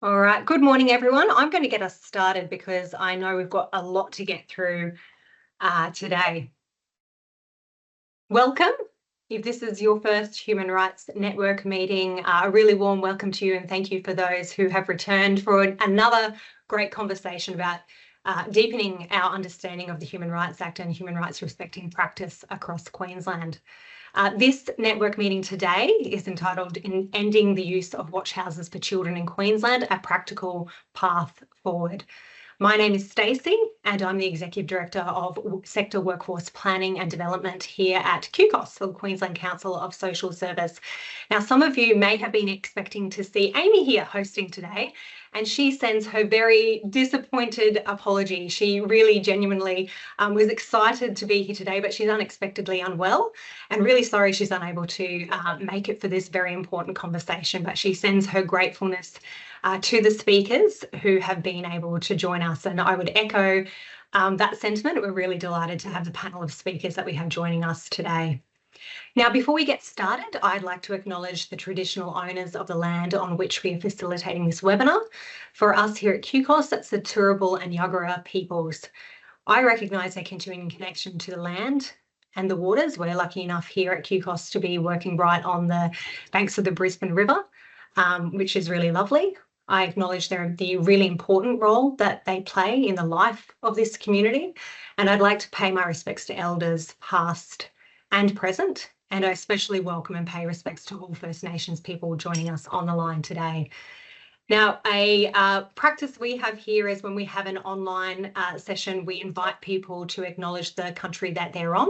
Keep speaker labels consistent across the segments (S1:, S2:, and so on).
S1: All right, good morning, everyone. I'm going to get us started because I know we've got a lot to get through today. Welcome. If this is your first Human Rights Network meeting, a really warm welcome to you, and thank you for those who have returned for another great conversation about deepening our understanding of the Human Rights Act and human rights respecting practice across Queensland. This network meeting today is entitled Ending the Use of Watch Houses for Children in Queensland, a Practical Path Forward. My name is Stacey and I'm the Executive Director of Sector Workforce Planning and Development here at QCOS, or Queensland Council of Social Service. Now, some of you may have been expecting to see Amy here hosting today, and she sends her very disappointed apology. She really genuinely was excited to be here today, but she's unexpectedly unwell and really sorry she's unable to make it for this very important conversation, but she sends her gratefulness to the speakers who have been able to join us. And I would echo that sentiment. We're really delighted to have the panel of speakers that we have joining us today. Now, before we get started, I'd like to acknowledge the traditional owners of the land on which we are facilitating this webinar. For us here at QCOS, that's the Turrbal and Yagara peoples. I recognise their continuing connection to the land and the waters. We're lucky enough here at QCOS to be working right on the banks of the Brisbane River, which is really lovely. I acknowledge the really important role that they play in the life of this community, and I'd like to pay my respects to elders past and present, and I especially welcome and pay respects to all First Nations people joining us on the line today. Now, a practice we have here is when we have an online session, we invite people to acknowledge the country that they're on.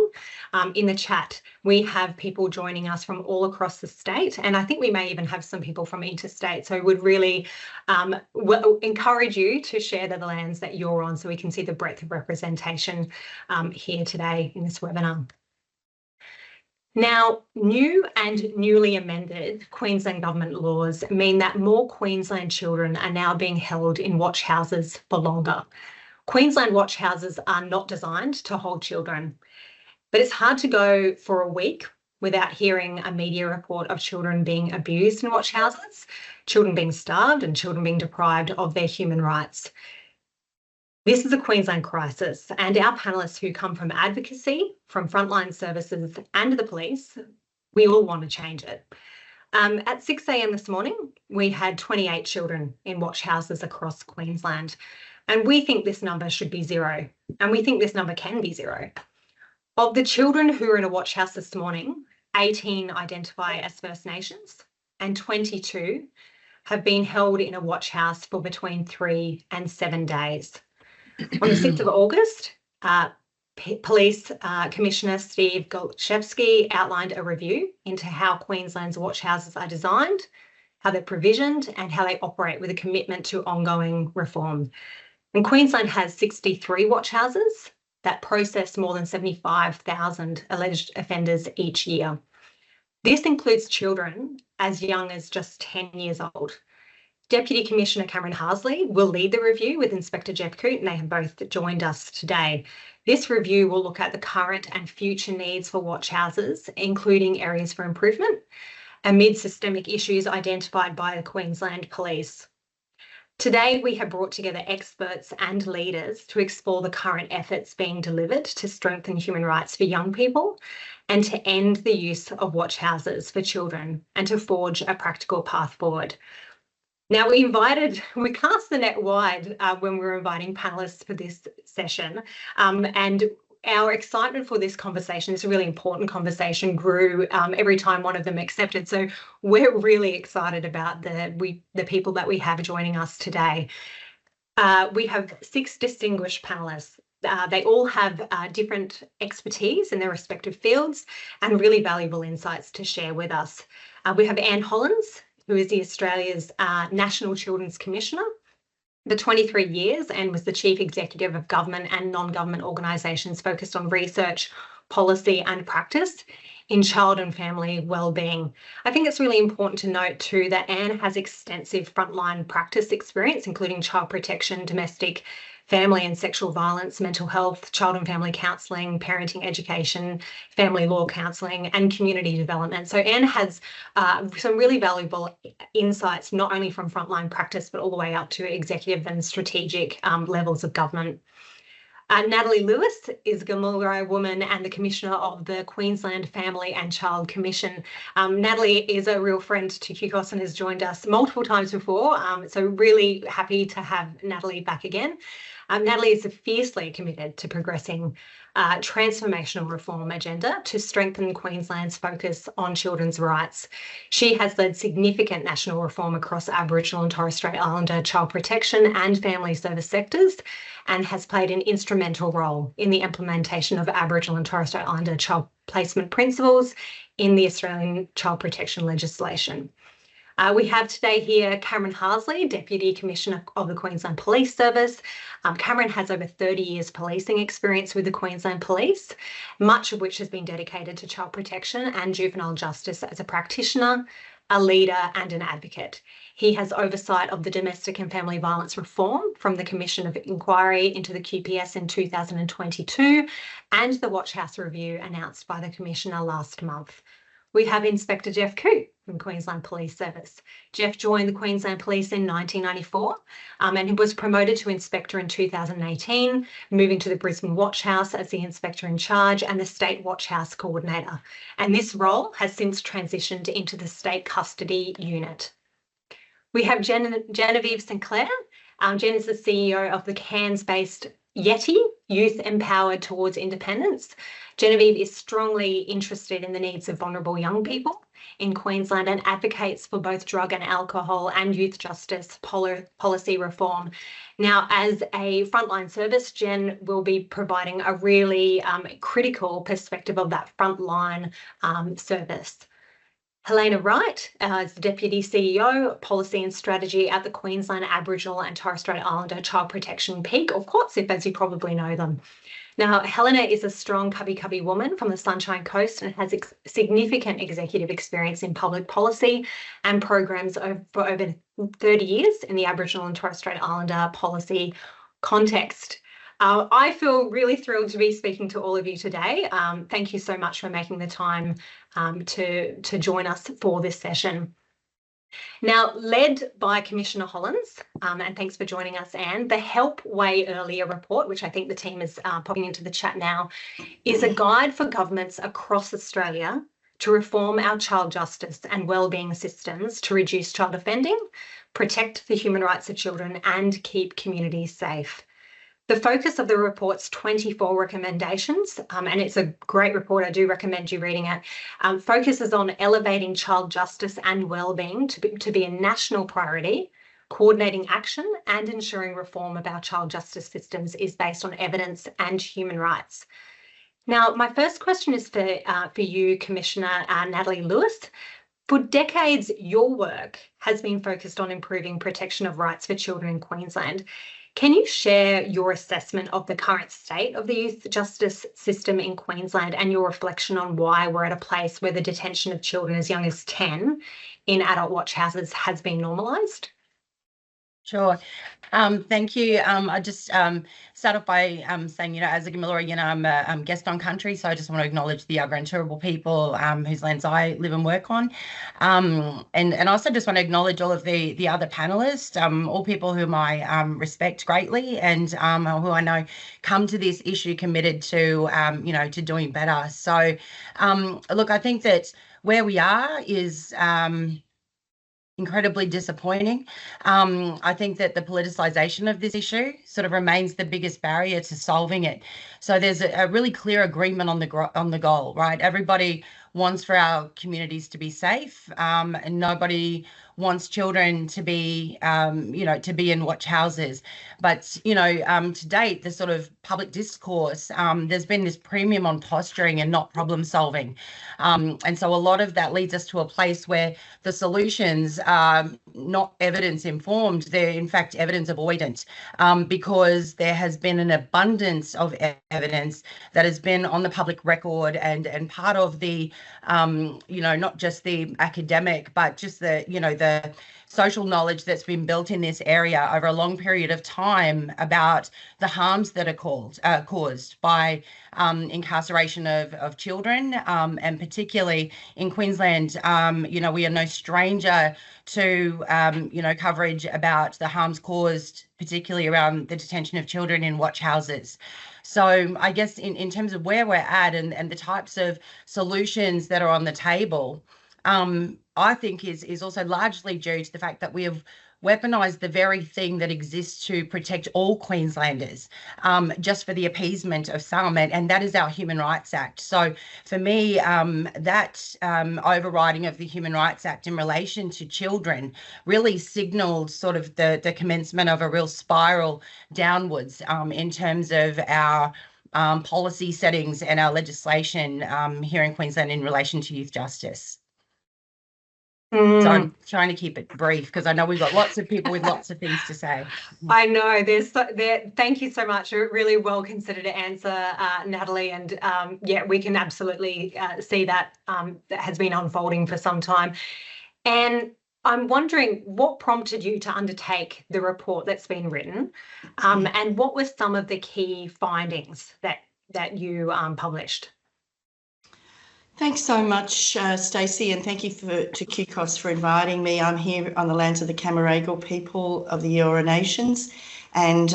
S1: In the chat, we have people joining us from all across the state, and I think we may even have some people from interstate. So I would really encourage you to share the lands that you're on so we can see the breadth of representation here today in this webinar. Now, new and newly amended Queensland government laws mean that more Queensland children are now being held in watch houses for longer. Queensland watch houses are not designed to hold children, but it's hard to go for a week without hearing a media report of children being abused in watch houses, children being starved and children being deprived of their human rights. This is a Queensland crisis, and our panellists who come from advocacy, from frontline services and the police, we all want to change it. At 6 a.m. this morning, we had 28 children in watch houses across Queensland, and we think this number should be zero, and we think this number can be zero. Of the children who are in a watch house this morning, 18 identify as First Nations and 22 have been held in a watch house for between 3 and 7 days. On the 6th of August, Police Commissioner Steve Golchevsky outlined a review into how Queensland's watch houses are designed, how they're provisioned, and how they operate with a commitment to ongoing reform. And Queensland has 63 watch houses that process more than 75,000 alleged offenders each year. This includes children as young as just 10 years old. Deputy Commissioner Cameron Harsley will lead the review with Inspector Jeff Coote, and they have both joined us today. This review will look at the current and future needs for watch houses, including areas for improvement, amid systemic issues identified by the Queensland Police. Today, we have brought together experts and leaders to explore the current efforts being delivered to strengthen human rights for young people and to end the use of watch houses for children and to forge a practical path forward. Now, we cast the net wide when we were inviting panellists for this session, and our excitement for this conversation, this really important conversation, grew every time one of them accepted. So we're really excited about the people that we have joining us today. We have 6 distinguished panellists. They all have different expertise in their respective fields and really valuable insights to share with us. We have Anne Hollonds, who is the Australia's National Children's Commissioner for 23 years and was the Chief Executive of government and non-government organisations focused on research, policy and practice in child and family wellbeing. I think it's really important to note too that Anne has extensive frontline practice experience, including child protection, domestic, family and sexual violence, mental health, child and family counselling, parenting education, family law counselling, and community development. So Anne has some really valuable insights, not only from frontline practice, but all the way up to executive and strategic levels of government. Natalie Lewis is a Gamilaraay woman and the Commissioner of the Queensland Family and Child Commission. Natalie is a real friend to QCOS and has joined us multiple times before, so really happy to have Natalie back again. Natalie is fiercely committed to progressing transformational reform agenda to strengthen Queensland's focus on children's rights. She has led significant national reform across Aboriginal and Torres Strait Islander child protection and family service sectors, and has played an instrumental role in the implementation of Aboriginal and Torres Strait Islander child placement principles in the Australian child protection legislation. We have today here Cameron Harsley, Deputy Commissioner of the Queensland Police Service. Cameron has over 30 years policing experience with the Queensland Police, much of which has been dedicated to child protection and juvenile justice as a practitioner, a leader and an advocate. He has oversight of the domestic and family violence reform from the Commission of Inquiry into the QPS in 2022 and the Watch House review announced by the Commissioner last month. We have Inspector Jeff Coote from Queensland Police Service. Jeff joined the Queensland Police in 1994 and he was promoted to Inspector in 2018, moving to the Brisbane Watch House as the Inspector in charge and the State Watch House Coordinator. And this role has since transitioned into the State Custody Unit. We have Genevieve Sinclair. Jen is the CEO of the Cairns-based YETI, Youth Empowered Towards Independence. Genevieve is strongly interested in the needs of vulnerable young people in Queensland and advocates for both drug and alcohol and youth justice policy reform. Now, as a frontline service, Jen will be providing a really critical perspective of that frontline service. Helena Wright is the Deputy CEO, Policy and Strategy at the Queensland Aboriginal and Torres Strait Islander Child Protection Peak, or QATSIPPP, as you probably know them. Now, Helena is a strong cubby woman from the Sunshine Coast and has significant executive experience in public policy and programs for over 30 years in the Aboriginal and Torres Strait Islander policy context. I feel really thrilled to be speaking to all of you today. Thank you so much for making the time to join us for this session. Now, led by Commissioner Hollonds, and thanks for joining us, Anne, the Help Way Earlier report, which I think the team is popping into the chat now, is a guide for governments across Australia to reform our child justice and wellbeing systems to reduce child offending, protect the human rights of children and keep communities safe. The focus of the report's 24 recommendations, and it's a great report, I do recommend you reading it, focuses on elevating child justice and wellbeing to be a national priority, coordinating action and ensuring reform of our child justice systems is based on evidence and human rights. Now, my first question is for you, Commissioner Natalie Lewis. For decades, your work has been focused on improving protection of rights for children in Queensland. Can you share your assessment of the current state of the youth justice system in Queensland and your reflection on why we're at a place where the detention of children as young as 10 in adult watch houses has been normalised?
S2: Sure. Thank you. I just start off by saying, as a Gamilaraay, I'm a guest on country, so I just want to acknowledge the Yagara and Turrbal people whose lands I live and work on. And also just want to acknowledge all of the other panellists, all people whom I respect greatly and who I know come to this issue committed to, to doing better. So, look, I think that where we are is incredibly disappointing. I think that the politicisation of this issue sort of remains the biggest barrier to solving it. So there's a really clear agreement on the goal, right? Everybody wants for our communities to be safe, and nobody wants children to be, to be in watch houses. But, to date, the sort of public discourse, there's been this premium on posturing and not problem solving. And so a lot of that leads us to a place where the solutions are not evidence informed, they're in fact evidence avoidant, because there has been an abundance of evidence that has been on the public record and part of the, not just the academic, but just the social knowledge that's been built in this area over a long period of time about the harms that are caused by incarceration of children, and particularly in Queensland, we are no stranger to, coverage about the harms caused, particularly around the detention of children in watch houses. So I guess in terms of where we're at and the types of solutions that are on the table, I think is also largely due to the fact that we have weaponised the very thing that exists to protect all Queenslanders, just for the appeasement of some, and that is our Human Rights Act. So for me, that overriding of the Human Rights Act in relation to children really signalled sort of the commencement of a real spiral downwards, in terms of our policy settings and our legislation here in Queensland in relation to youth justice. So I'm trying to keep it brief because I know we've got lots of people with lots of things to say.
S1: I know thank you so much. A really well considered answer, Natalie. And we can absolutely see that that has been unfolding for some time. And I'm wondering what prompted you to undertake the report that's been written, and what were some of the key findings that you published?
S3: Thanks so much, Stacey, and thank you to QCOS for inviting me. I'm here on the lands of the Gamilaraay people of the Eora Nations, and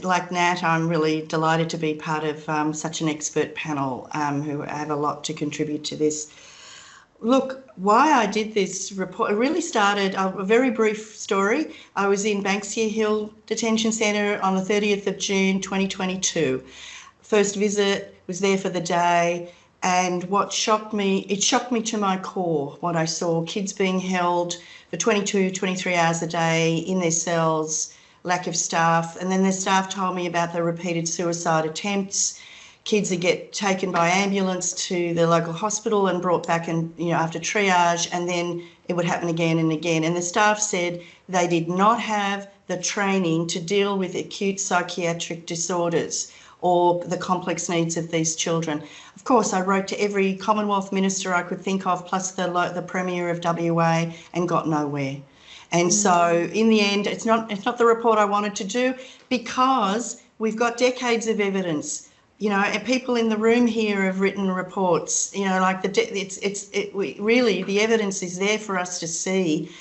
S3: like Nat, I'm really delighted to be part of such an expert panel who have a lot to contribute to this. Look, why I did this report, it really started, a very brief story. I was in Banksia Hill Detention Centre on the 30th of June 2022. First visit, was there for the day. And what shocked me, it shocked me to my core, what I saw, kids being held for 22, 23 hours a day in their cells, lack of staff. And then the staff told me about the repeated suicide attempts. Kids that get taken by ambulance to the local hospital and brought back and, after triage, and then it would happen again and again. And the staff said they did not have the training to deal with acute psychiatric disorders or the complex needs of these children. Of course, I wrote to every Commonwealth minister I could think of, plus the Premier of WA, and got nowhere. And so in the end, it's not the report I wanted to do, because we've got decades of evidence. And people in the room here have written reports. Really the evidence is there for us to see.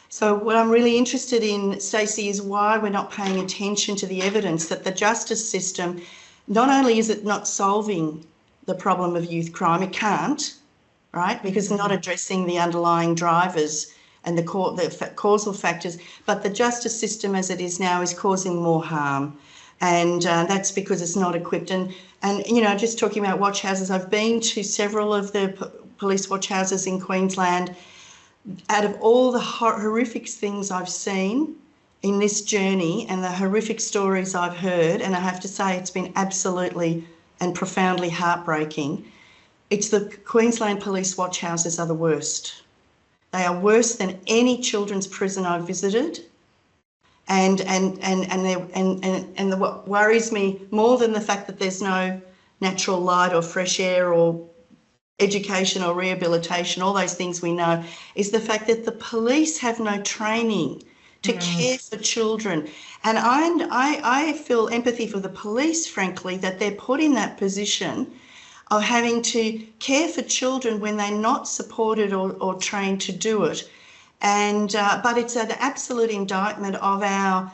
S3: So what I'm really interested in, Stacey, is why we're not paying attention to the evidence that the justice system, not only is it not solving the problem of youth crime, it can't, right, because they're not addressing the underlying drivers and the causal factors, but the justice system as it is now is causing more harm. And that's because it's not equipped. And just talking about watch houses, I've been to several of the police watch houses in Queensland. Out of all the horrific things I've seen in this journey and the horrific stories I've heard, and I have to say it's been absolutely and profoundly heartbreaking, it's the Queensland police watch houses are the worst. They are worse than any children's prison I've visited. And what worries me more than the fact that there's no natural light or fresh air or education or rehabilitation, all those things we know, is the fact that the police have no training to care for children. And I feel empathy for the police, frankly, that they're put in that position of having to care for children when they're not supported or trained to do it. And but it's an absolute indictment of our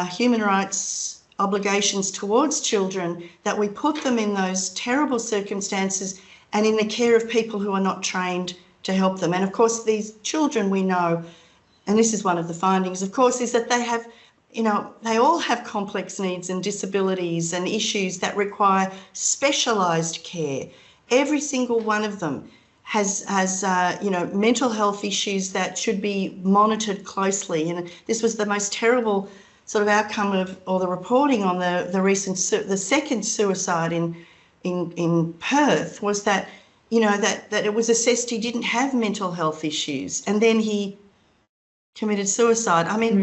S3: human rights obligations towards children that we put them in those terrible circumstances and in the care of people who are not trained to help them. And of course, these children, we know, and this is one of the findings, of course, is that they have, they all have complex needs and disabilities and issues that require specialised care, every single one of them. has mental health issues that should be monitored closely. And this was the most terrible sort of outcome or the reporting on the second suicide in Perth was that, that it was assessed he didn't have mental health issues, and then he committed suicide. I mean,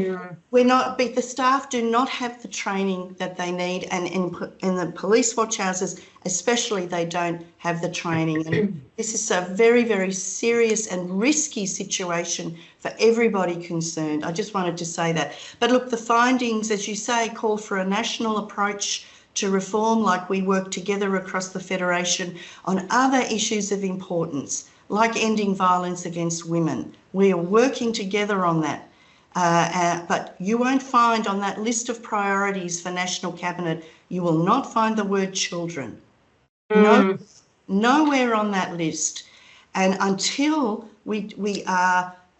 S3: the staff do not have the training that they need, and in the police watch houses especially, they don't have the training. And this is a very, very serious and risky situation for everybody concerned. I just wanted to say that. But look, the findings, as you say, call for a national approach to reform, like we work together across the Federation on other issues of importance, like ending violence against women. We are working together on that. But you won't find on that list of priorities for National Cabinet, you will not find the word children. No, nowhere on that list. And until we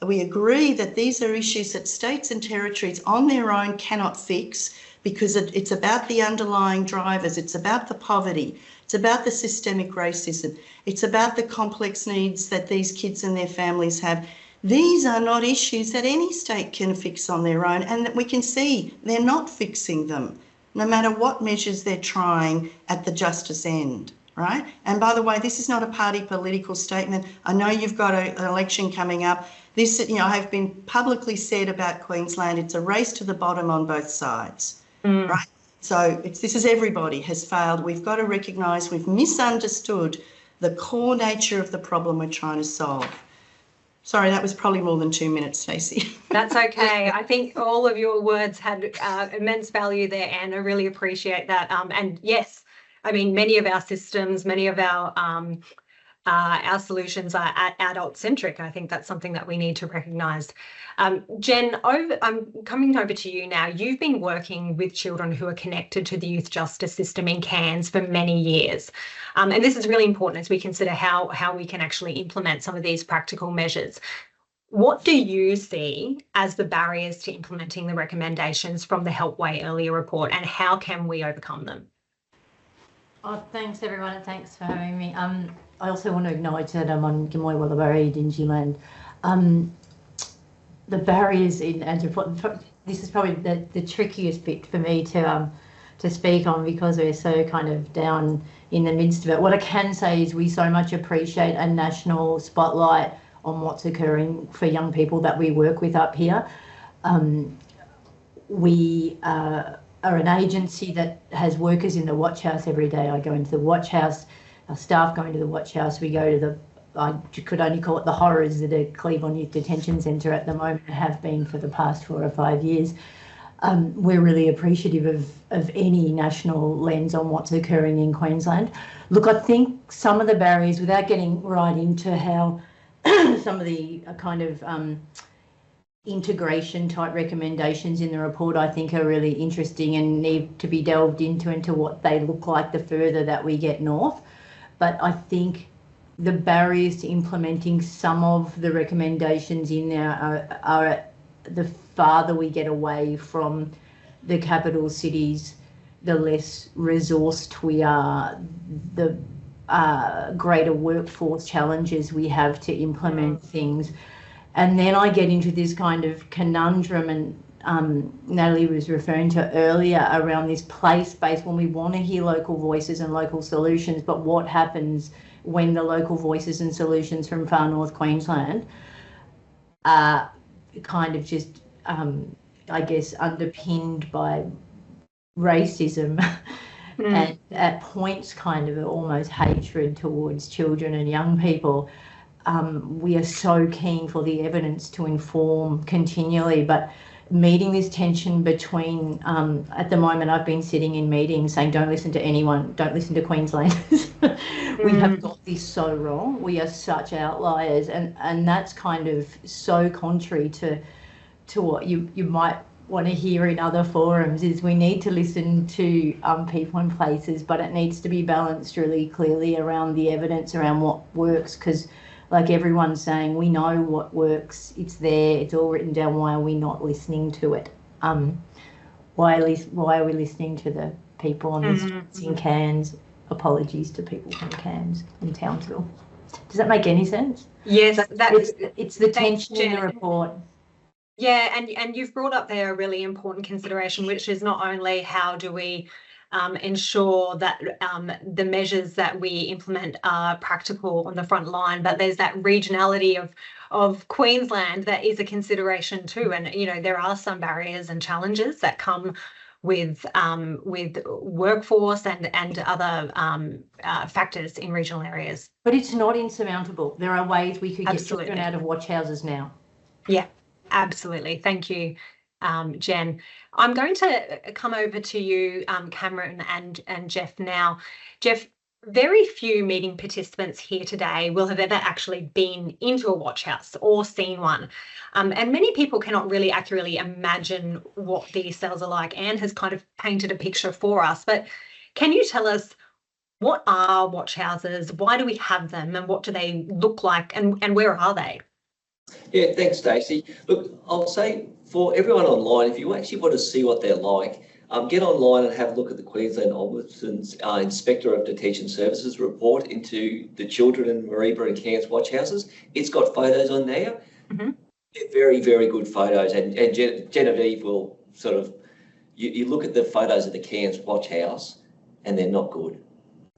S3: agree that these are issues that states and territories on their own cannot fix, because it's about the underlying drivers, it's about the poverty, it's about the systemic racism, it's about the complex needs that these kids and their families have. These are not issues that any state can fix on their own, and that we can see they're not fixing them, no matter what measures they're trying at the justice end, right? And by the way, this is not a party political statement. I know you've got an election coming up. This, have been publicly said about Queensland, it's a race to the bottom on both sides. Right? So this is everybody has failed. We've got to recognise we've misunderstood the core nature of the problem we're trying to solve. Sorry, that was probably more than 2 minutes, Stacey.
S1: That's okay. I think all of your words had immense value there, Anne. I really appreciate that. And yes, I mean, many of our systems, many of our solutions are adult-centric. I think that's something that we need to recognise. Jen, I'm coming over to you now. You've been working with children who are connected to the youth justice system in Cairns for many years. And this is really important as we consider how we can actually implement some of these practical measures. What do you see as the barriers to implementing the recommendations from the Help Way Earlier report, and how can we overcome them?
S4: Oh, thanks everyone, and thanks for having me. I also want to acknowledge that I'm on Gamilaraay, Dingyland. The barriers in this is probably the trickiest bit for me to speak on, because we're so kind of down in the midst of it. What I can say is we so much appreciate a national spotlight on what's occurring for young people that we work with up here. We are an agency that has workers in the watch house every day. I go into the watch house, our staff go into the watch house, we go to I could only call it the horrors at a Cleveland Youth Detention Centre at the moment, and have been for the past 4 or 5 years. We're really appreciative of any national lens on what's occurring in Queensland. Look, I think some of the barriers, without getting right into how some of the kind of integration type recommendations in the report, I think are really interesting and need to be delved into what they look like the further that we get north. But I think the barriers to implementing some of the recommendations in there are the farther we get away from the capital cities, the less resourced we are, the greater workforce challenges we have to implement things. And then I get into this kind of conundrum, and Natalie was referring to earlier, around this place-based, when we want to hear local voices and local solutions, but what happens when the local voices and solutions from far north Queensland are kind of just, I guess, underpinned by racism and at points kind of almost hatred towards children and young people. We are so keen for the evidence to inform continually, but meeting this tension between, at the moment I've been sitting in meetings saying, don't listen to anyone, don't listen to Queenslanders. We have got this so wrong. We are such outliers, and that's kind of so contrary to what you might want to hear in other forums. Is we need to listen to people and places, but it needs to be balanced really clearly around the evidence around what works, because like everyone's saying, we know what works, it's there, it's all written down. Why are we not listening to it? Why are we listening to the people on the streets in Cairns? Apologies to people from Cairns and Townsville. Does that make any sense?
S1: Yes,
S4: it's the tension in the report.
S1: Yeah, and you've brought up there a really important consideration, which is not only how do we ensure that the measures that we implement are practical on the front line, but there's that regionality of Queensland that is a consideration too. And, you know, there are some barriers and challenges that come with workforce and other factors in regional areas.
S4: But it's not insurmountable. There are ways we could get
S1: Absolutely.
S4: children out of watch houses now.
S1: Yeah, absolutely. Thank you, Jen. I'm going to come over to you, Cameron and Jeff now. Jeff, very few meeting participants here today will have ever actually been into a watch house or seen one. And many people cannot really accurately imagine what these cells are like. Anne has kind of painted a picture for us, but can you tell us what are watch houses? Why do we have them? And what do they look like? And where are they?
S5: Yeah, thanks, Stacey. Look, I'll say for everyone online, if you actually want to see what they're like, get online and have a look at the Queensland Ombudsman's Inspector of Detention Services report into the children in Mareeba and Cairns watch houses. It's got photos on there.
S1: Mm-hmm.
S5: They're very, very good photos. And Genevieve will sort of, you look at the photos of the Cairns watch house and they're not good.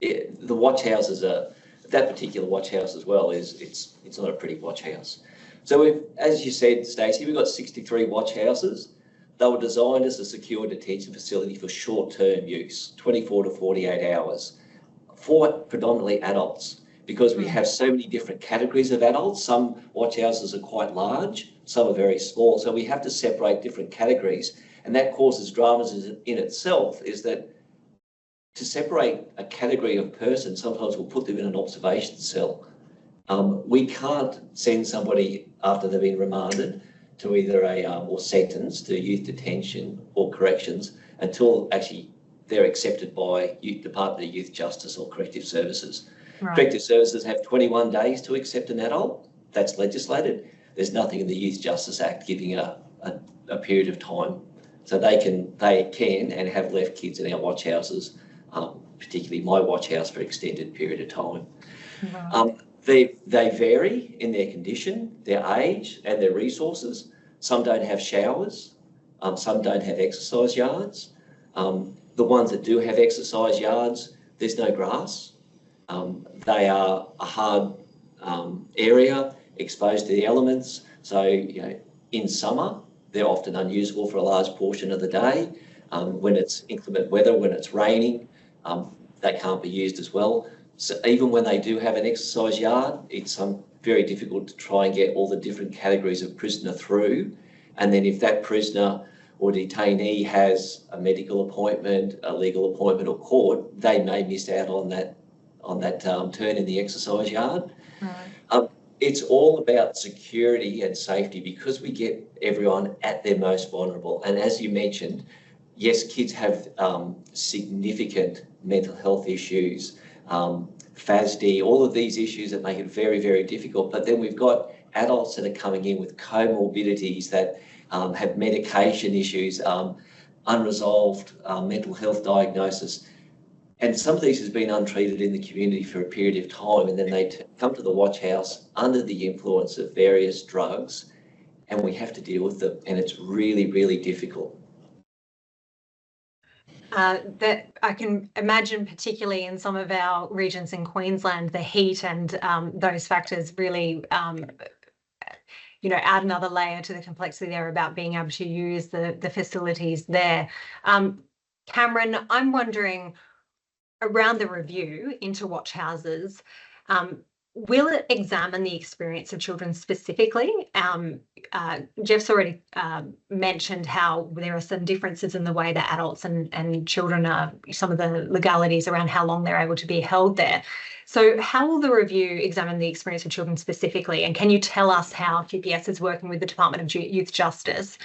S5: The watch houses are, that particular watch house as well, it's not a pretty watch house. So as you said, Stacey, we've got 63 watch houses. They were designed as a secure detention facility for short-term use, 24 to 48 hours, for predominantly adults, because we have so many different categories of adults. Some watch houses are quite large, some are very small. So we have to separate different categories. And that causes dramas in itself, is that to separate a category of person, sometimes we'll put them in an observation cell. We can't send somebody after they've been remanded to either or sentenced to youth detention or corrections until actually they're accepted by Department of Youth Justice or Corrective Services. Right. Corrective Services have 21 days to accept an adult. That's legislated. There's nothing in the Youth Justice Act giving a period of time. So they can and have left kids in our watch houses, particularly my watch house, for extended period of time. Right. They vary in their condition, their age and their resources. Some don't have showers, some don't have exercise yards. The ones that do have exercise yards, there's no grass. They are a hard area, exposed to the elements. So, you know, in summer, they're often unusable for a large portion of the day. When it's inclement weather, when it's raining, they can't be used as well. So even when they do have an exercise yard, it's very difficult to try and get all the different categories of prisoner through. And then if that prisoner or detainee has a medical appointment, a legal appointment or court, they may miss out on that turn in the exercise yard. Right. It's all about security and safety, because we get everyone at their most vulnerable. And as you mentioned, yes, kids have significant mental health issues, FASD, all of these issues that make it very, very difficult. But then we've got adults that are coming in with comorbidities that have medication issues, unresolved mental health diagnosis. And some of these has been untreated in the community for a period of time, and then they come to the watch house under the influence of various drugs, and we have to deal with them, and it's really, really difficult.
S1: That I can imagine, particularly in some of our regions in Queensland, the heat and those factors really, you know, add another layer to the complexity there about being able to use the facilities there. Cameron, I'm wondering, around the review into watch houses, will it examine the experience of children specifically? Jeff's already mentioned how there are some differences in the way that adults and children are, some of the legalities around how long they're able to be held there. So how will the review examine the experience of children specifically? And can you tell us how QPS is working with the Department of Youth Justice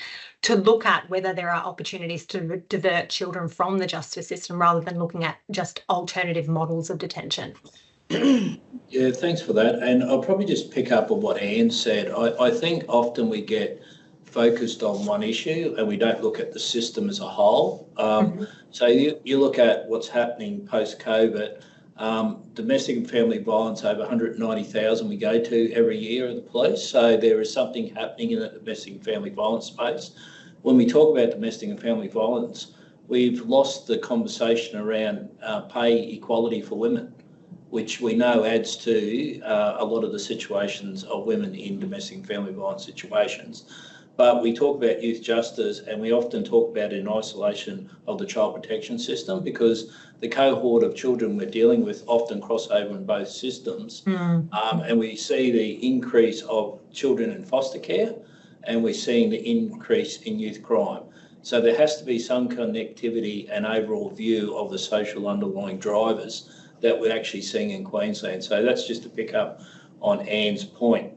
S1: to look at whether there are opportunities to divert children from the justice system rather than looking at just alternative models of detention?
S6: Yeah, thanks for that. And I'll probably just pick up on what Anne said. I think often we get focused on one issue and we don't look at the system as a whole. So you look at what's happening post-COVID. Domestic and family violence, over 190,000 we go to every year of the police. So there is something happening in the domestic and family violence space. When we talk about domestic and family violence, we've lost the conversation around pay equality for women, which we know adds to a lot of the situations of women in domestic and family violence situations. But we talk about youth justice, and we often talk about it in isolation of the child protection system, because the cohort of children we're dealing with often cross over in both systems. And we see the increase of children in foster care, and we're seeing the increase in youth crime. So there has to be some connectivity and overall view of the social underlying drivers that we're actually seeing in Queensland. So that's just to pick up on Anne's point.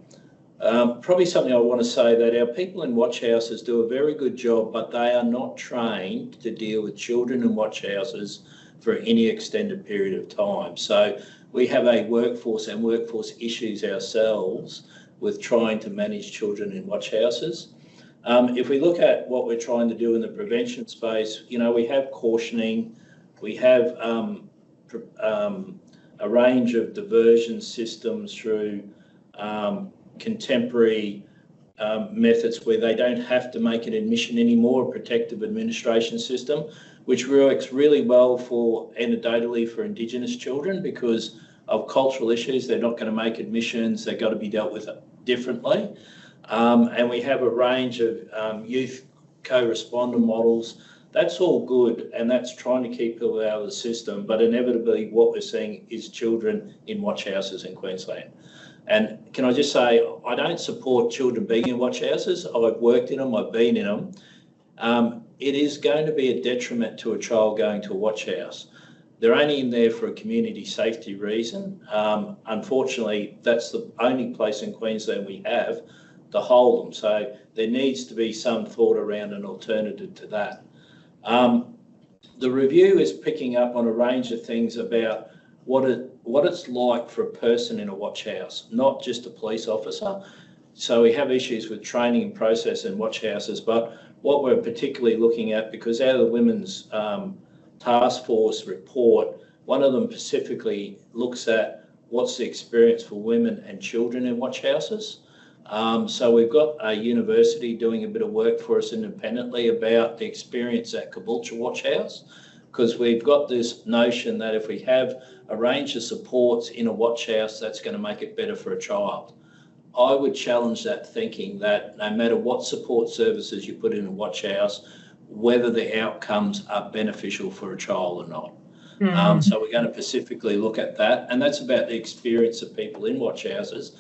S6: Probably something I want to say, that our people in watch houses do a very good job, but they are not trained to deal with children in watch houses for any extended period of time. So we have a workforce and workforce issues ourselves with trying to manage children in watch houses. If we look at what we're trying to do in the prevention space, you know, we have cautioning, we have a range of diversion systems through contemporary methods where they don't have to make an admission anymore, a protective administration system, which works really well for anecdotally for Indigenous children because of cultural issues. They're not going to make admissions, they've got to be dealt with differently. And we have a range of youth co-responder models. That's all good, and that's trying to keep people out of the system, but inevitably what we're seeing is children in watch houses in Queensland. And can I just say, I don't support children being in watch houses. I've worked in them, I've been in them. It is going to be a detriment to a child going to a watch house. They're only in there for a community safety reason. Unfortunately, that's the only place in Queensland we have to hold them. So there needs to be some thought around an alternative to that. The review is picking up on a range of things about what it's like for a person in a watch house, not just a police officer. So we have issues with training and process in watch houses, but what we're particularly looking at, because out of the Women's Task Force report, one of them specifically looks at what's the experience for women and children in watch houses. So we've got a university doing a bit of work for us independently about the experience at Caboolture Watch House, because we've got this notion that if we have a range of supports in a watch house, that's going to make it better for a child. I would challenge that thinking that no matter what support services you put in a watch house, whether the outcomes are beneficial for a child or not. So we're going to specifically look at that, and that's about the experience of people in watch houses,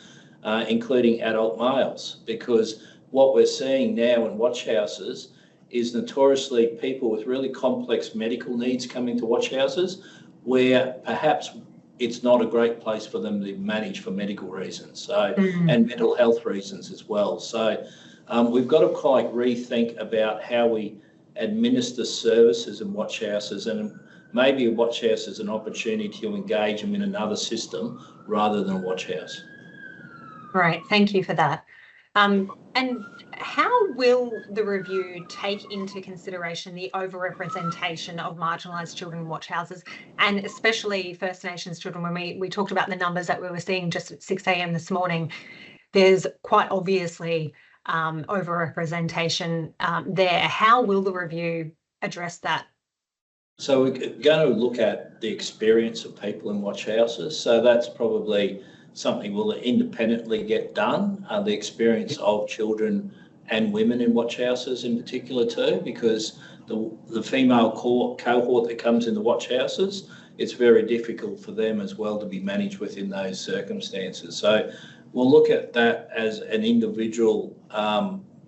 S6: including adult males, because what we're seeing now in watch houses is notoriously people with really complex medical needs coming to watch houses where perhaps it's not a great place for them to manage for medical reasons, so and mental health reasons as well. So we've got to quite rethink about how we administer services in watch houses, and maybe a watch house is an opportunity to engage them in another system rather than a watch house.
S1: Right, thank you for that. And how will the review take into consideration the overrepresentation of marginalised children in watch houses, and especially First Nations children? When we talked about the numbers that we were seeing just at 6 a.m. this morning, there's quite obviously overrepresentation there. How will the review address that?
S6: So we're going to look at the experience of people in watch houses. So that's probably something will independently get done, the experience of children and women in watch houses in particular too, because the female cohort that comes in the watch houses, it's very difficult for them as well to be managed within those circumstances. So we'll look at that as an individual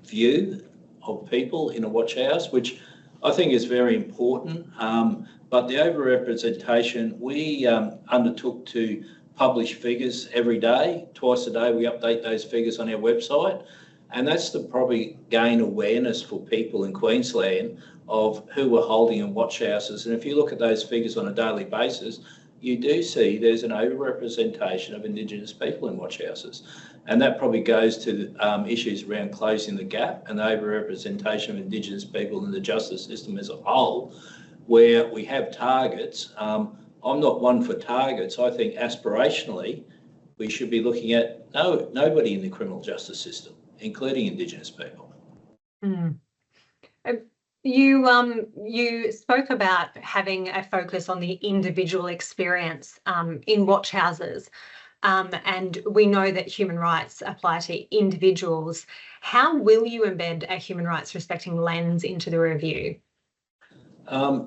S6: view of people in a watch house, which I think is very important. But the overrepresentation, we undertook to publish figures every day, twice a day. We update those figures on our website, and that's to probably gain awareness for people in Queensland of who we're holding in watch houses. And if you look at those figures on a daily basis, you do see there's an overrepresentation of Indigenous people in watch houses, and that probably goes to issues around closing the gap and the overrepresentation of Indigenous people in the justice system as a whole, where we have targets. I'm not one for targets. I think aspirationally, we should be looking at nobody in the criminal justice system, including Indigenous people.
S1: Mm. You spoke about having a focus on the individual experience in watch houses, and we know that human rights apply to individuals. How will you embed a human rights respecting lens into the review?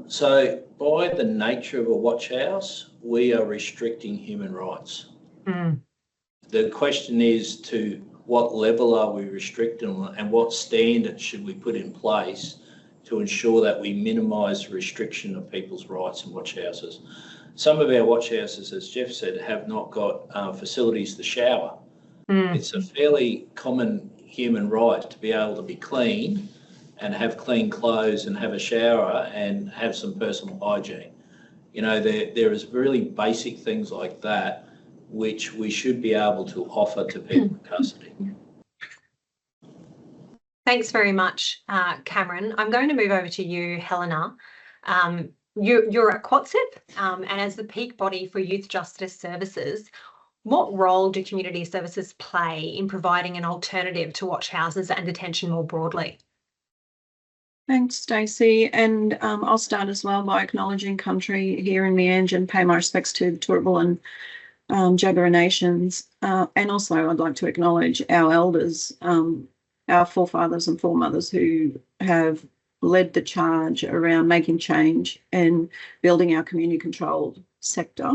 S6: So by the nature of a watch house, we are restricting human rights.
S1: Mm.
S6: The question is, to what level are we restricting, and what standards should we put in place to ensure that we minimise the restriction of people's rights in watch houses? Some of our watch houses, as Jeff said, have not got facilities to shower. It's a fairly common human right to be able to be clean and have clean clothes and have a shower and have some personal hygiene. You know, there is really basic things like that which we should be able to offer to people in custody.
S1: Thanks very much, Cameron. I'm going to move over to you, Helena. You're at QATSICPP, and as the peak body for youth justice services, what role do community services play in providing an alternative to watch houses and detention more broadly?
S7: Thanks, Stacey. And I'll start as well by acknowledging country here in Meanjin and pay my respects to the Turrbal and Jagera nations. And also I'd like to acknowledge our elders, our forefathers and foremothers who have led the charge around making change and building our community-controlled sector.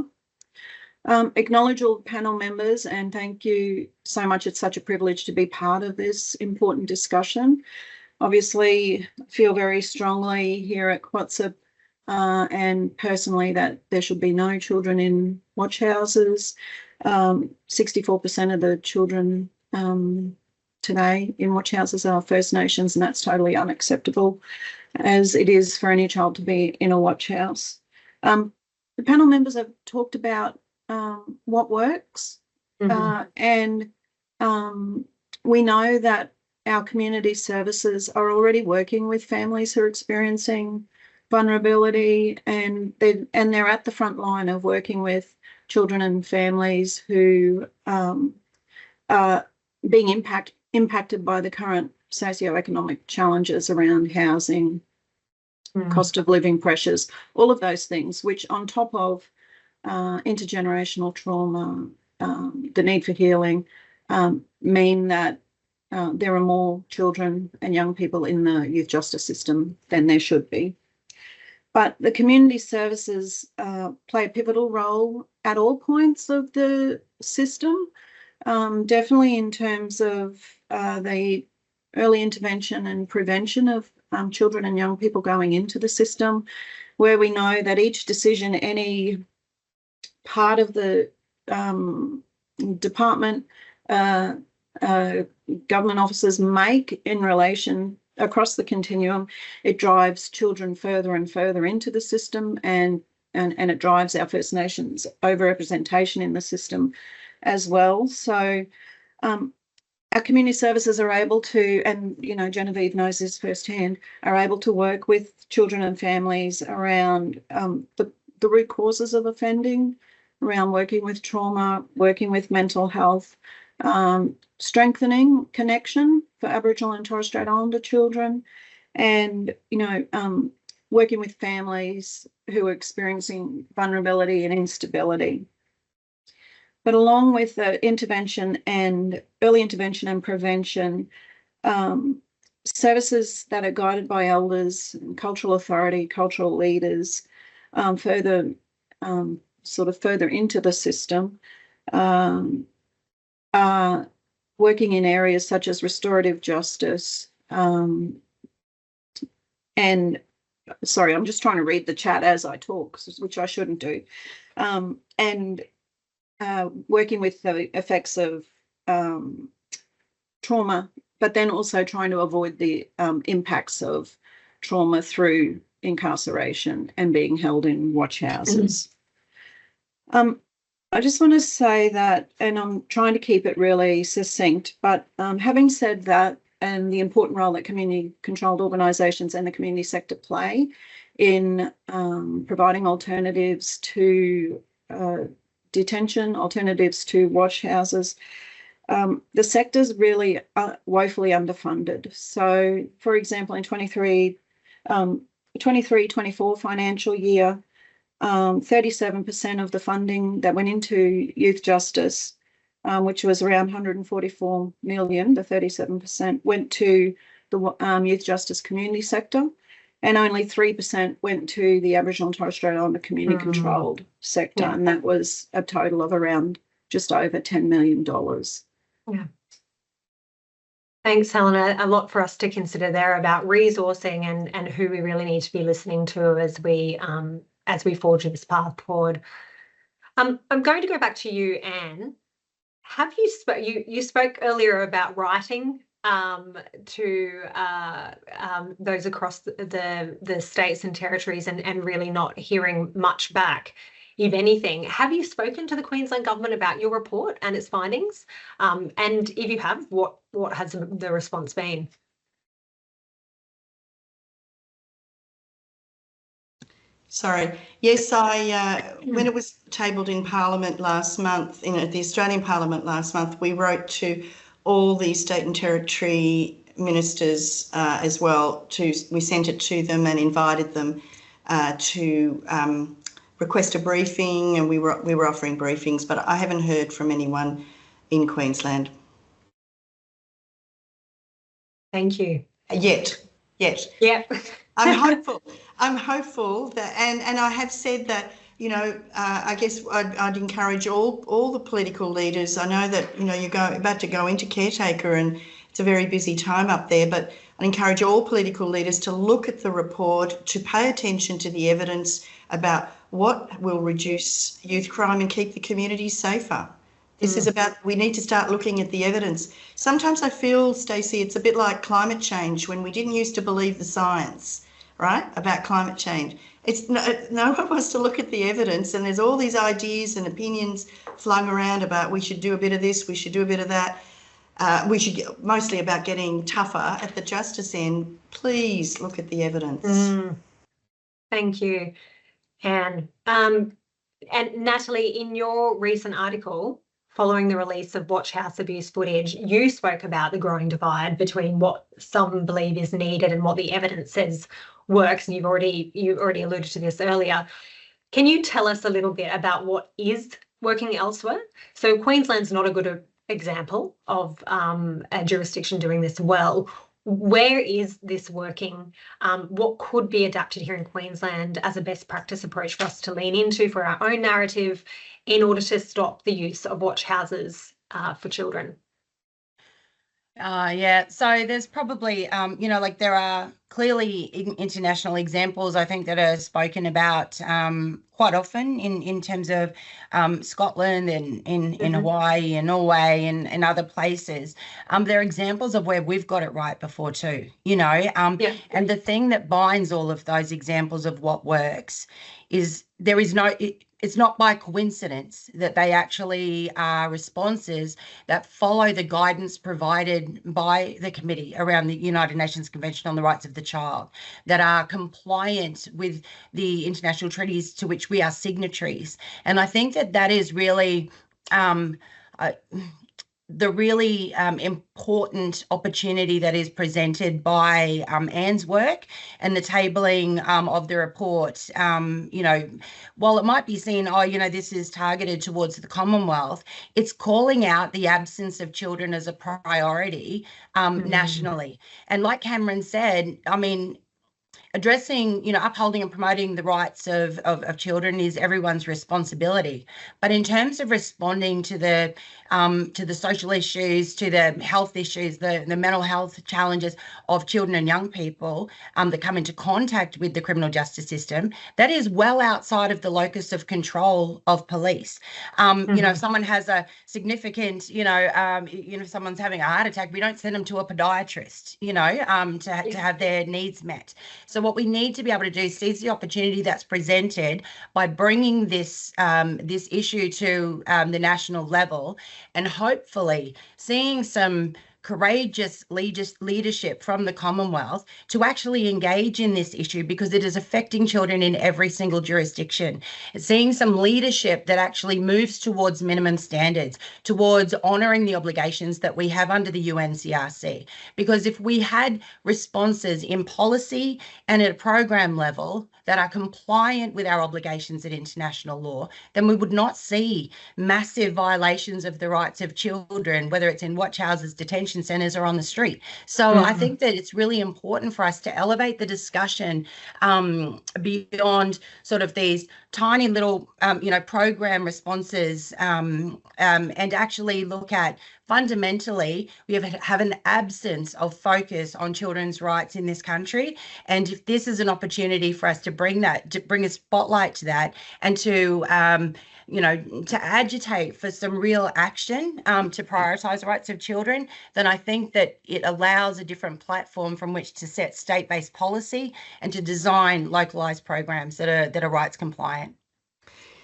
S7: Acknowledge all panel members and thank you so much. It's such a privilege to be part of this important discussion. Obviously, feel very strongly here at QATSICPP and personally that there should be no children in watch houses. 64% of the children today in watch houses are First Nations, and that's totally unacceptable, as it is for any child to be in a watch house. The panel members have talked about what works, and we know that our community services are already working with families who are experiencing vulnerability, and they're at the front line of working with children and families who are being impacted by the current socioeconomic challenges around housing, cost of living pressures, all of those things, which on top of intergenerational trauma, the need for healing, mean that there are more children and young people in the youth justice system than there should be. But the community services play a pivotal role at all points of the system, definitely in terms of the early intervention and prevention of children and young people going into the system, where we know that each decision any part of the department, government officers make in relation across the continuum, it drives children further and further into the system, and it drives our First Nations overrepresentation in the system as well. So our community services are able to, and you know, Genevieve knows this firsthand, are able to work with children and families around the root causes of offending, around working with trauma, working with mental health, strengthening connection for Aboriginal and Torres Strait Islander children, and working with families who are experiencing vulnerability and instability. But along with the intervention and early intervention and prevention, services that are guided by elders, cultural authority, cultural leaders, further into the system, are working in areas such as restorative justice, and sorry, I'm just trying to read the chat as I talk, which I shouldn't do, and working with the effects of trauma, but then also trying to avoid the impacts of trauma through incarceration and being held in watch houses. I just want to say that, and I'm trying to keep it really succinct, but having said that, and the important role that community-controlled organisations and the community sector play in providing alternatives to detention, alternatives to watch houses. The sector's really woefully underfunded. So, for example, in 23-24 financial year, 37% of the funding that went into youth justice, which was around 144 million, the 37% went to the youth justice community sector, and only 3% went to the Aboriginal and Torres Strait Islander community-controlled sector, and that was a total of around just over $10 million.
S1: Yeah. Thanks, Helena. A lot for us to consider there about resourcing and who we really need to be listening to as we forge this path forward. I'm going to go back to you, Anne. Have you you spoke earlier about writing to those across the states and territories and really not hearing much back, if anything. Have you spoken to the Queensland government about your report and its findings? And if you have, what has the response been?
S3: Sorry. Yes, when it was tabled in Parliament last month, in the Australian Parliament last month, we wrote to all the state and territory ministers as well. We sent it to them and invited them to request a briefing, and we were offering briefings, but I haven't heard from anyone in Queensland.
S1: Thank you.
S3: Yet.
S1: Yeah.
S3: I'm hopeful that, and I have said that, I guess I'd encourage all the political leaders. I know that, you're about to go into caretaker and it's a very busy time up there, but I'd encourage all political leaders to look at the report, to pay attention to the evidence about what will reduce youth crime and keep the community safer. This is about, we need to start looking at the evidence. Sometimes I feel, Stacey, it's a bit like climate change when we didn't used to believe the science, right, about climate change. It's no one wants to look at the evidence, and there's all these ideas and opinions flung around about we should do a bit of this, we should do a bit of that. We should get, mostly about getting tougher at the justice end. Please look at the evidence.
S1: Thank you, Anne. And Natalie, in your recent article, following the release of Watch House abuse footage, you spoke about the growing divide between what some believe is needed and what the evidence says works, and you already alluded to this earlier. Can you tell us a little bit about what is working elsewhere? So Queensland's not a good example of a jurisdiction doing this well. Where is this working? What could be adapted here in Queensland as a best practice approach for us to lean into for our own narrative in order to stop the use of watch houses for children?
S2: Yeah, so there's probably, there are clearly international examples, I think, that are spoken about quite often in terms of Scotland and in Hawaii and Norway and other places. There are examples of where we've got it right before too, and the thing that binds all of those examples of what works is it's not by coincidence that they actually are responses that follow the guidance provided by the committee around the United Nations Convention on the Rights of the Child, that are compliant with the international treaties to which we are signatories. And I think that is really the really important opportunity that is presented by Anne's work and the tabling of the report. While it might be seen, this is targeted towards the Commonwealth, it's calling out the absence of children as a priority nationally. And like Cameron said, addressing, upholding and promoting the rights of children is everyone's responsibility. But in terms of responding to the social issues, to the health issues, the mental health challenges of children and young people that come into contact with the criminal justice system, that is well outside of the locus of control of police. If someone has a significant, if someone's having a heart attack, we don't send them to a podiatrist, to have their needs met. So what we need to be able to do is seize the opportunity that's presented by bringing this issue to the national level, and hopefully seeing some courageous leadership from the Commonwealth to actually engage in this issue, because it is affecting children in every single jurisdiction. Seeing some leadership that actually moves towards minimum standards, towards honouring the obligations that we have under the UNCRC. Because if we had responses in policy and at a program level that are compliant with our obligations at international law, then we would not see massive violations of the rights of children, whether it's in watch houses, detention centres, or on the street. So I think that it's really important for us to elevate the discussion beyond sort of these tiny little, program responses, and actually look at fundamentally, we have an absence of focus on children's rights in this country. And if this is an opportunity for us to bring a spotlight to that, and to agitate for some real action to prioritise the rights of children, then I think that it allows a different platform from which to set state-based policy and to design localised programs that are rights compliant.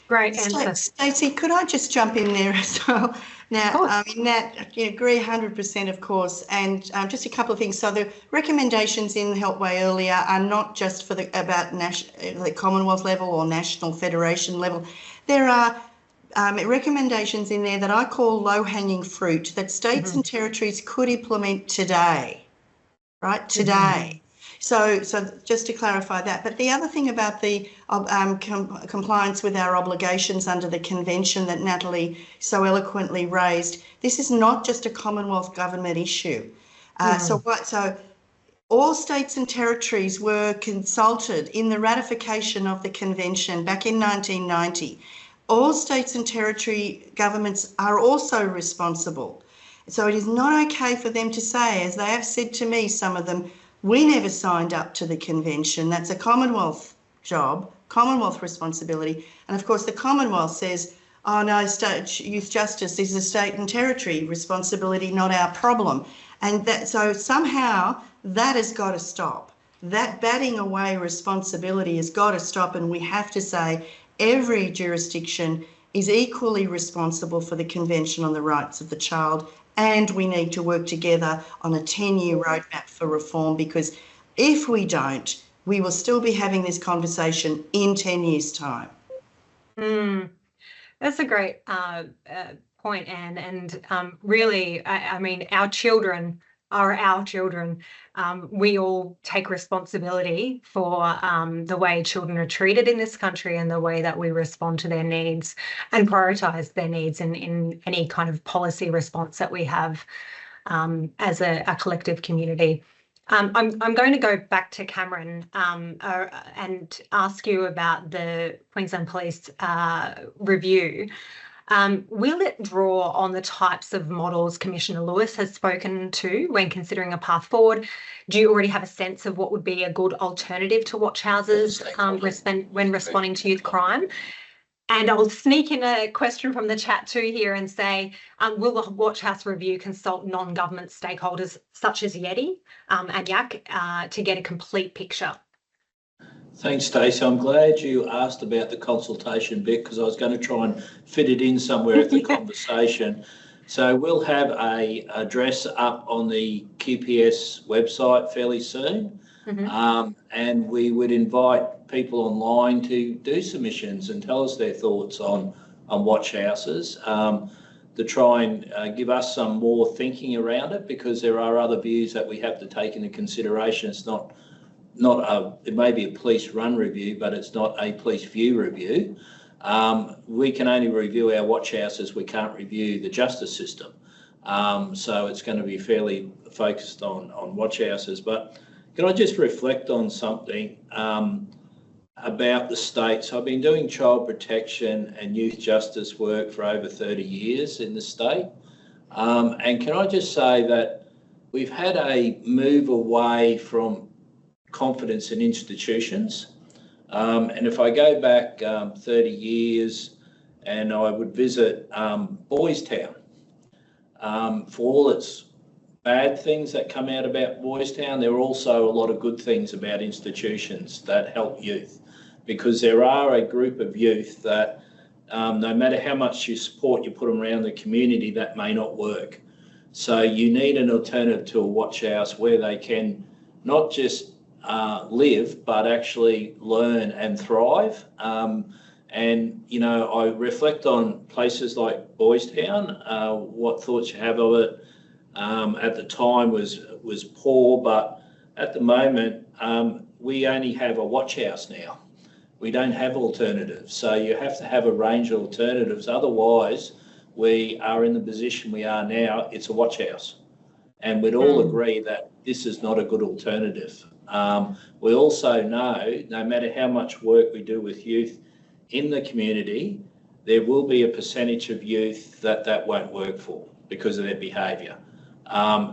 S1: Great answer.
S3: Stacey, could I just jump in there as well? Now, Nat, you agree 100%, of course, and just a couple of things. So the recommendations in the Helpway earlier are not just about the Commonwealth level or national federation level. There are recommendations in there that I call low-hanging fruit that states and territories could implement today, right? Today. So just to clarify that. But the other thing about the compliance with our obligations under the convention that Natalie so eloquently raised, this is not just a Commonwealth government issue. So all states and territories were consulted in the ratification of the convention back in 1990. All states and territory governments are also responsible. So it is not okay for them to say, as they have said to me, some of them, we never signed up to the convention. That's a Commonwealth job, Commonwealth responsibility. And of course, the Commonwealth says, oh no, youth justice is a state and territory responsibility, not our problem. And so somehow that has got to stop. That batting away responsibility has got to stop, and we have to say every jurisdiction is equally responsible for the Convention on the Rights of the Child, and we need to work together on a 10-year roadmap for reform, because if we don't, we will still be having this conversation in 10 years' time.
S1: That's a great point, Anne. And really, I mean, our children are our children. We all take responsibility for the way children are treated in this country and the way that we respond to their needs and prioritise their needs in any kind of policy response that we have as a collective community. I'm going to go back to Cameron and ask you about the Queensland Police review. Will it draw on the types of models Commissioner Lewis has spoken to when considering a path forward? Do you already have a sense of what would be a good alternative to watch houses when responding to youth crime? And I'll sneak in a question from the chat too here and say, will the Watch House Review consult non-government stakeholders such as YETI and YAC to get a complete picture?
S6: Thanks, Stacey. I'm glad you asked about the consultation bit, because I was going to try and fit it in somewhere at the conversation. So we'll have a address up on the QPS website fairly soon. And we would invite people online to do submissions and tell us their thoughts on watch houses, to try and give us some more thinking around it, because there are other views that we have to take into consideration. It's not it may be a police run review, but it's not a police view review. We can only review our watch houses, we can't review the justice system. So it's going to be fairly focused on watch houses. But can I just reflect on something about the states? I've been doing child protection and youth justice work for over 30 years in the state. And can I just say that we've had a move away from confidence in institutions. And if I go back 30 years and I would visit Boys Town, for all its bad things that come out about Boys Town, there are also a lot of good things about institutions that help youth, because there are a group of youth that no matter how much support you put them around the community, that may not work. So you need an alternative to a watch house where they can not just live, but actually learn and thrive. And, you know, I reflect on places like Boys Town, what thoughts you have of it. At the time was poor, but at the moment, we only have a watch house now. We don't have alternatives. So you have to have a range of alternatives. Otherwise, we are in the position we are now, it's a watch house. And we'd all agree that this is not a good alternative. We also know, no matter how much work we do with youth in the community, there will be a percentage of youth that won't work for because of their behaviour.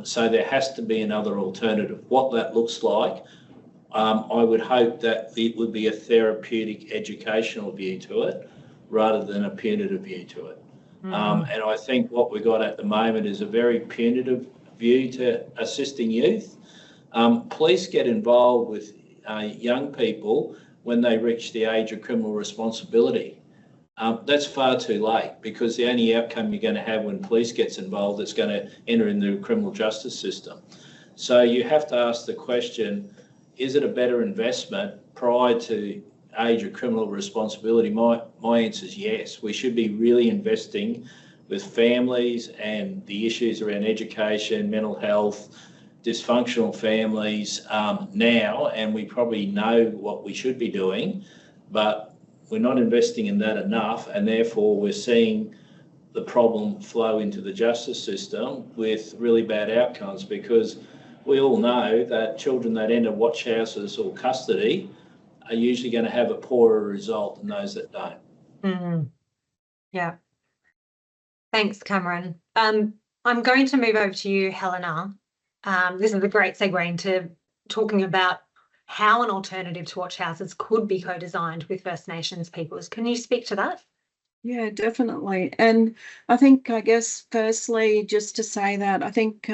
S6: So there has to be another alternative. What that looks like, I would hope that it would be a therapeutic educational view to it rather than a punitive view to it. And I think what we've got at the moment is a very punitive view to assisting youth. Police get involved with young people when they reach the age of criminal responsibility. That's far too late, because the only outcome you're going to have when police gets involved is going to enter into the criminal justice system. So you have to ask the question, is it a better investment prior to age of criminal responsibility? My answer is yes. We should be really investing with families and the issues around education, mental health, dysfunctional families now, and we probably know what we should be doing, but we're not investing in that enough, and therefore we're seeing the problem flow into the justice system with really bad outcomes, because we all know that children that enter watch houses or custody are usually going to have a poorer result than those that don't.
S1: Yeah. Thanks, Cameron. I'm going to move over to you, Helena. This is a great segue into talking about how an alternative to watch houses could be co-designed with First Nations peoples. Can you speak to that?
S7: Yeah, definitely. And I think, I guess, firstly, just to say that I think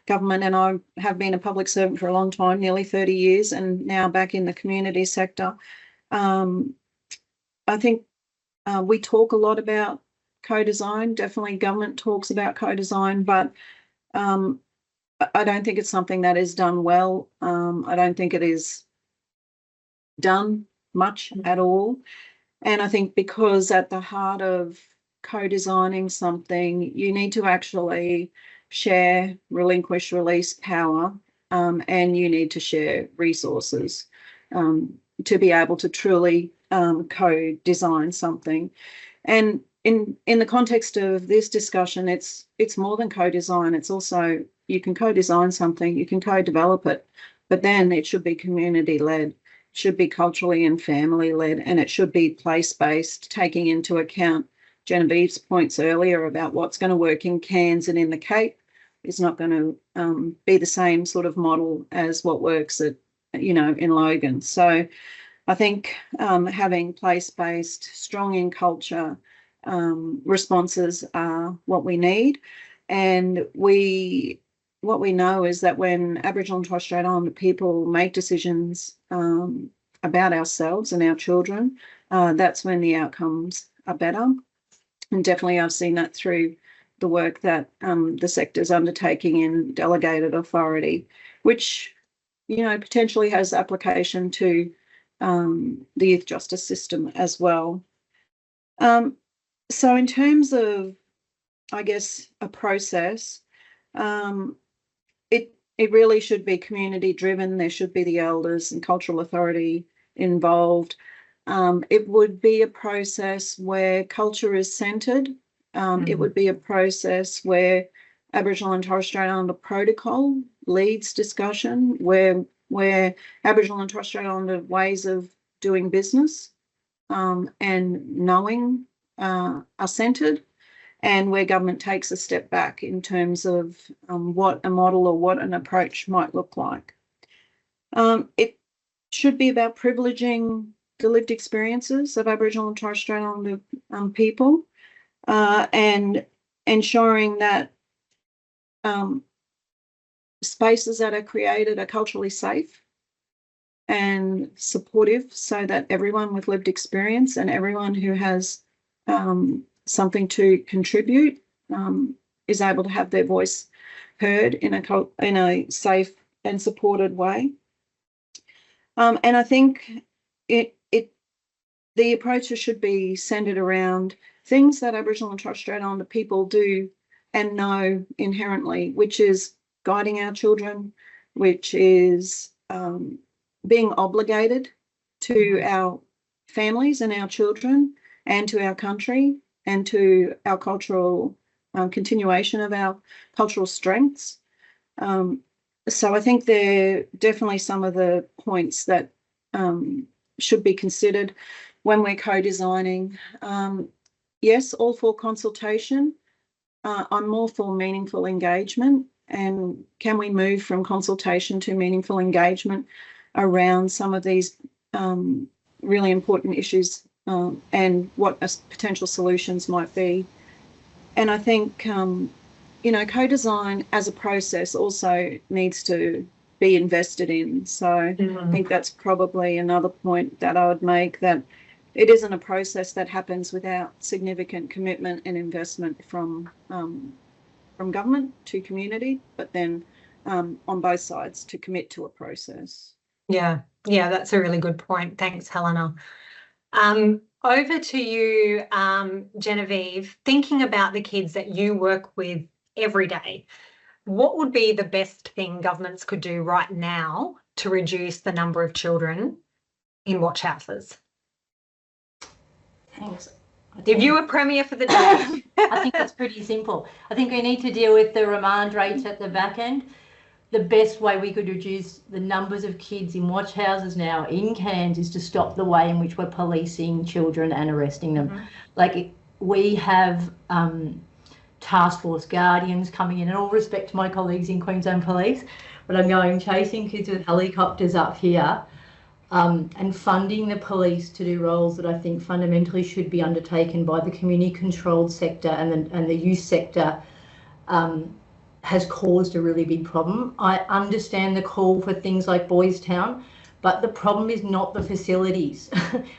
S7: government, and I have been a public servant for a long time, nearly 30 years, and now back in the community sector. I think we talk a lot about co-design. Definitely government talks about co-design, but I don't think it's something that is done well. I don't think it is done much at all. And I think because at the heart of co-designing something, you need to actually share, relinquish, release power, and you need to share resources to be able to truly co-design something. And in the context of this discussion, it's more than co-design. It's also, you can co-design something, you can co-develop it, but then it should be community-led, it should be culturally and family-led, and it should be place-based, taking into account Genevieve's points earlier about what's going to work in Cairns and in the Cape is not going to be the same sort of model as what works at, in Logan. So I think having place-based, strong in culture responses are what we need. And what we know is that when Aboriginal and Torres Strait Islander people make decisions about ourselves and our children, that's when the outcomes are better. And definitely I've seen that through the work that the sector's undertaking in delegated authority, which, potentially has application to the youth justice system as well. So in terms of, I guess, a process, it really should be community driven. There should be the elders and cultural authority involved. It would be a process where culture is centred. It would be a process where Aboriginal and Torres Strait Islander protocol leads discussion, where Aboriginal and Torres Strait Islander ways of doing business and knowing are centred, and where government takes a step back in terms of what a model or what an approach might look like. It should be about privileging the lived experiences of Aboriginal and Torres Strait Islander people and ensuring that spaces that are created are culturally safe and supportive, so that everyone with lived experience and everyone who has something to contribute is able to have their voice heard in a safe and supported way. And I think the approaches should be centred around things that Aboriginal and Torres Strait Islander people do and know inherently, which is guiding our children, which is being obligated to our families and our children and to our country and to our cultural continuation of our cultural strengths. So I think they're definitely some of the points that should be considered when we're co-designing. Yes, all for consultation. I'm more for meaningful engagement. And can we move from consultation to meaningful engagement around some of these really important issues and what potential solutions might be? And I think, co-design as a process also needs to be invested in. So I think that's probably another point that I would make, that it isn't a process that happens without significant commitment and investment from government to community, but then on both sides to commit to a process.
S1: Yeah, that's a really good point. Thanks, Helena. Over to you, Genevieve. Thinking about the kids that you work with every day, what would be the best thing governments could do right now to reduce the number of children in watch houses?
S4: Thanks.
S1: Give you a premier for the day.
S4: I think that's pretty simple. I think we need to deal with the remand rates at the back end. The best way we could reduce the numbers of kids in watch houses now in Cairns is to stop the way in which we're policing children and arresting them. Like, we have task force guardians coming in, and all respect to my colleagues in Queensland Police, but I'm going chasing kids with helicopters up here and funding the police to do roles that I think fundamentally should be undertaken by the community-controlled sector and the youth sector has caused a really big problem. I understand the call for things like Boys Town, but the problem is not the facilities.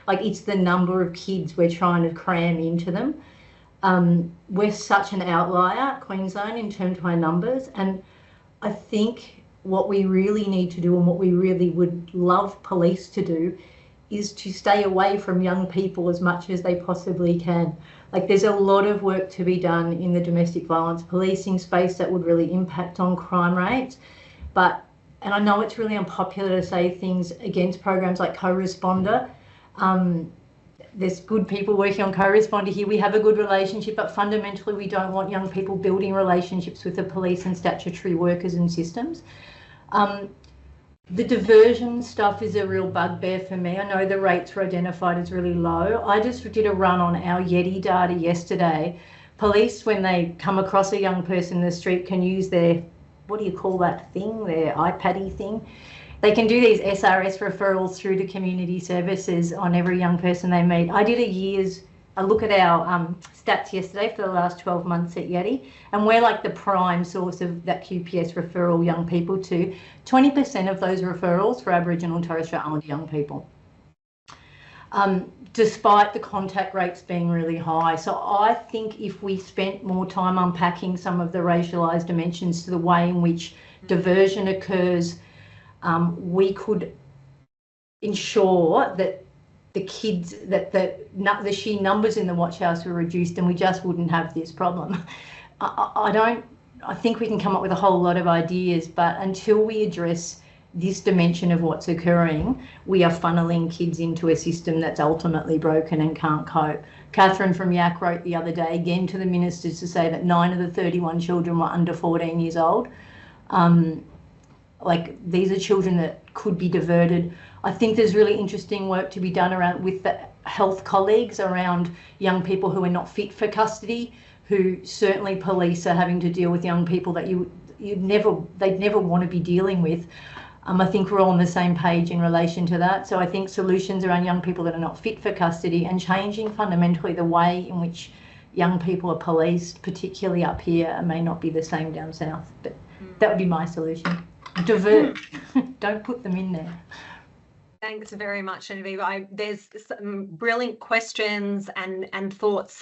S4: Like, it's the number of kids we're trying to cram into them. We're such an outlier, Queensland, in terms of our numbers, and I think what we really need to do, and what we really would love police to do, is to stay away from young people as much as they possibly can. Like, there's a lot of work to be done in the domestic violence policing space that would really impact on crime rates. And I know it's really unpopular to say things against programs like Co-Responder. There's good people working on Co-Responder here. We have a good relationship, but fundamentally we don't want young people building relationships with the police and statutory workers and systems. The diversion stuff is a real bugbear for me. I know the rates were identified as really low. I just did a run on our YETI data yesterday. Police, when they come across a young person in the street, can use their, what do you call that thing, their iPad-y thing? They can do these SRS referrals through to community services on every young person they meet. I did a look at our stats yesterday for the last 12 months at YETI, and we're like the prime source of that QPS referral young people to. 20% of those referrals for Aboriginal and Torres Strait Islander young people, despite the contact rates being really high. So I think if we spent more time unpacking some of the racialised dimensions to the way in which diversion occurs, we could ensure that the kids, that the sheer numbers in the watch house were reduced, and we just wouldn't have this problem. I think we can come up with a whole lot of ideas, but until we address this dimension of what's occurring, we are funneling kids into a system that's ultimately broken and can't cope. Catherine from YAC wrote the other day again to the ministers to say that 9 of the 31 children were under 14 years old. Like, these are children that could be diverted. I think there's really interesting work to be done around with the health colleagues around young people who are not fit for custody, who certainly police are having to deal with young people that they'd never want to be dealing with. I think we're all on the same page in relation to that. So I think solutions around young people that are not fit for custody and changing fundamentally the way in which young people are policed, particularly up here, may not be the same down south. But that would be my solution. Divert. Don't put them in there.
S1: Thanks very much, Genevieve. There's some brilliant questions and thoughts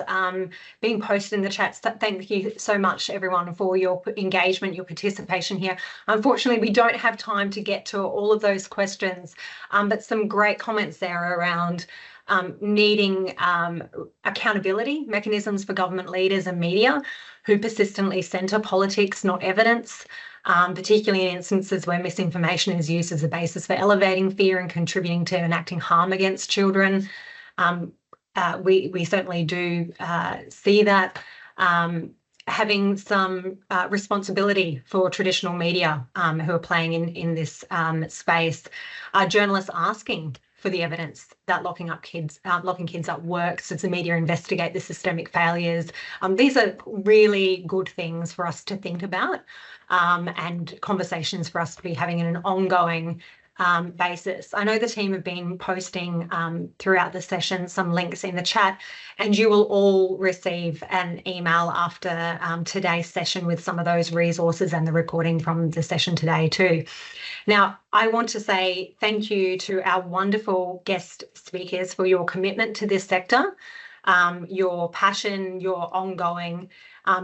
S1: being posted in the chat. So thank you so much, everyone, for your engagement, your participation here. Unfortunately, we don't have time to get to all of those questions, but some great comments there around needing accountability mechanisms for government leaders and media who persistently centre politics, not evidence. Particularly in instances where misinformation is used as a basis for elevating fear and contributing to enacting harm against children. We certainly do see that. Having some responsibility for traditional media who are playing in this space. Journalists asking for the evidence that locking kids up works as the media investigate the systemic failures. These are really good things for us to think about and conversations for us to be having in an ongoing basis. I know the team have been posting throughout the session some links in the chat, and you will all receive an email after today's session with some of those resources and the recording from the session today too. Now, I want to say thank you to our wonderful guest speakers for your commitment to this sector, your passion, your ongoing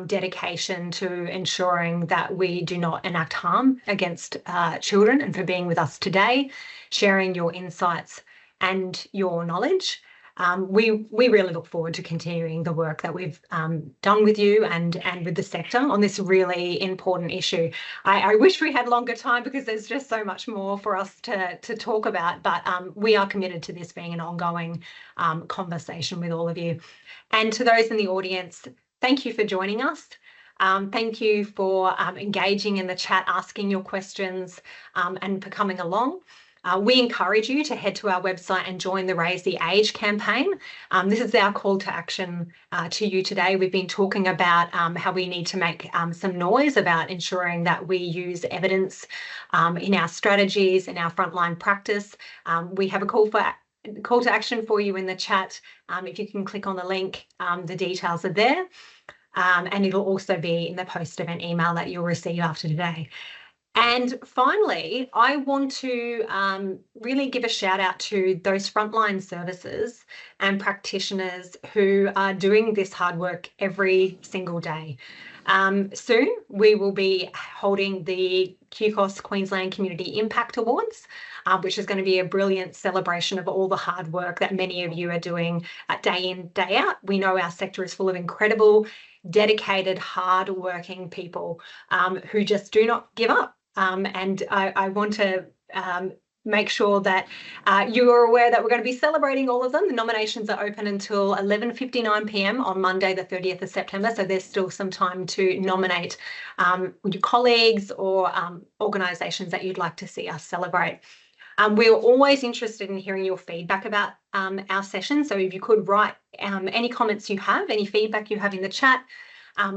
S1: dedication to ensuring that we do not enact harm against children, and for being with us today, sharing your insights and your knowledge. We really look forward to continuing the work that we've done with you and with the sector on this really important issue. I wish we had longer time because there's just so much more for us to talk about, but we are committed to this being an ongoing conversation with all of you. And to those in the audience, thank you for joining us. Thank you for engaging in the chat, asking your questions and for coming along. We encourage you to head to our website and join the Raise the Age campaign. This is our call to action to you today. We've been talking about how we need to make some noise about ensuring that we use evidence in our strategies, in our frontline practice. We have a call to action for you in the chat. If you can click on the link, the details are there. And it'll also be in the post-event email that you'll receive after today. And finally, I want to really give a shout out to those frontline services and practitioners who are doing this hard work every single day. Soon, we will be holding the QCOS Queensland Community Impact Awards, which is going to be a brilliant celebration of all the hard work that many of you are doing day in, day out. We know our sector is full of incredible, dedicated, hard-working people who just do not give up. And I want to make sure that you are aware that we're going to be celebrating all of them. The nominations are open until 11:59 p.m. on Monday, the 30th of September. So there's still some time to nominate your colleagues or organisations that you'd like to see us celebrate. We're always interested in hearing your feedback about our session. So if you could write any comments you have, any feedback you have in the chat,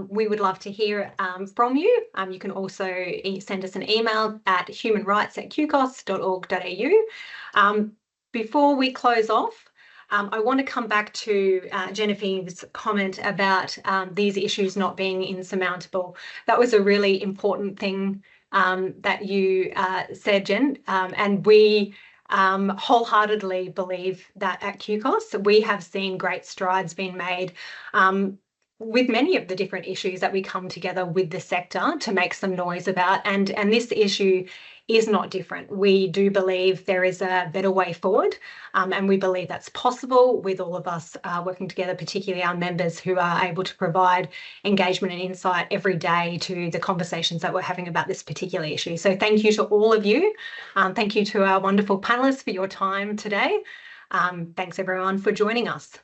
S1: we would love to hear from you. You can also send us an email at humanrights@qcos.org.au. Before we close off, I want to come back to Genevieve's comment about these issues not being insurmountable. That was a really important thing that you said, Jen, and we wholeheartedly believe that at QCOS we have seen great strides being made with many of the different issues that we come together with the sector to make some noise about, and this issue is not different. We do believe there is a better way forward, and we believe that's possible with all of us working together, particularly our members who are able to provide engagement and insight every day to the conversations that we're having about this particular issue. So thank you to all of you. Thank you to our wonderful panellists for your time today. Thanks everyone for joining us.